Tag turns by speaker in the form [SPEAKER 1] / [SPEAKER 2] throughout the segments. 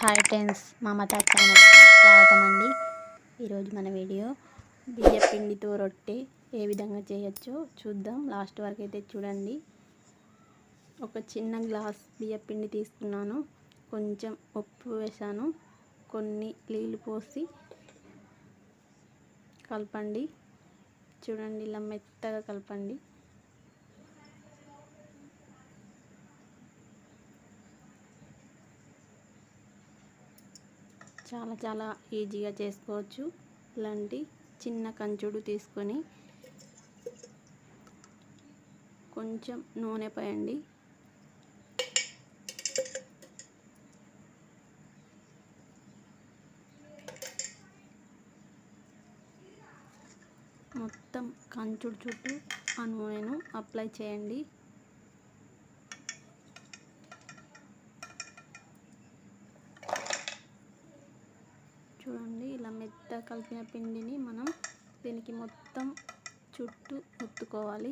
[SPEAKER 1] Hi friends, Mamata channel స్వాగతం అండి. ఈరోజు మన వీడియో బియ్య పిండితో రొట్టె ఏ విధంగా చేయొచ్చో చూద్దాం. లాస్ట్ వరకు అయితే చూడండి. ఒక చిన్న గ్లాస్ బియ్య పిండి తీసుకున్నాను, కొంచెం ఉప్పు వేసాను, కొన్ని నీళ్ళు పోసి కలపండి. చూడండి, ఇలా మెత్తగా కలపండి. చాలా ఈజీగా చేసుకోవచ్చు. ఇలాంటి చిన్న కంచుడు తీసుకొని కొంచెం నూనె పోయండి. మొత్తం కంచుడు చుట్టూ ఆ నూనెను అప్లై చేయండి. చూడండి, ఇలా మెత్త కలిపిన పిండిని మనం దీనికి మొత్తం చుట్టూ ఒత్తుకోవాలి.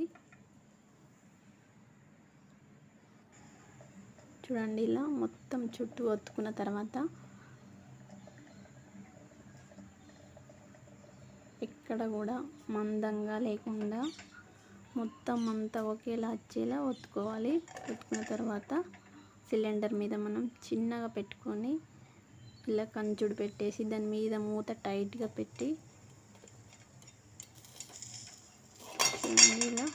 [SPEAKER 1] చూడండి, ఇలా మొత్తం చుట్టూ ఒత్తుకున్న తర్వాత ఎక్కడ కూడా మందంగా లేకుండా మొత్తం అంతా ఒకేలా వచ్చేలా ఒత్తుకోవాలి. ఒత్తుకున్న తర్వాత సిలిండర్ మీద మనం చిన్నగా పెట్టుకొని ఇలా కంచుడు పెట్టేసి దాని మీద మూత టైట్గా పెట్టి ఇలా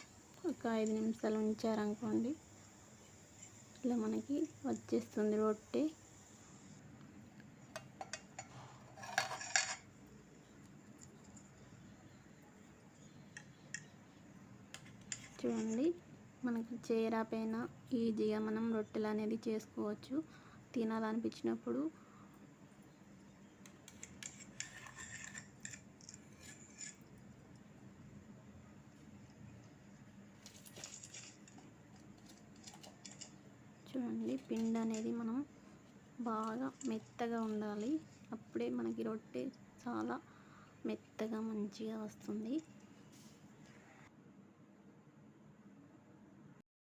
[SPEAKER 1] ఒక 5 నిమిషాలు ఉంచారనుకోండి, ఇలా మనకి వచ్చేస్తుంది రొట్టె. చూడండి, మనకి చేయరాపైన ఈజీగా మనం రొట్టెలు అనేది చేసుకోవచ్చు. తినాలనిపించినప్పుడు చూడండి, పిండి అనేది మనం బాగా మెత్తగా ఉండాలి. అప్పుడే మనకి రొట్టె చాలా మెత్తగా మంచిగా వస్తుంది.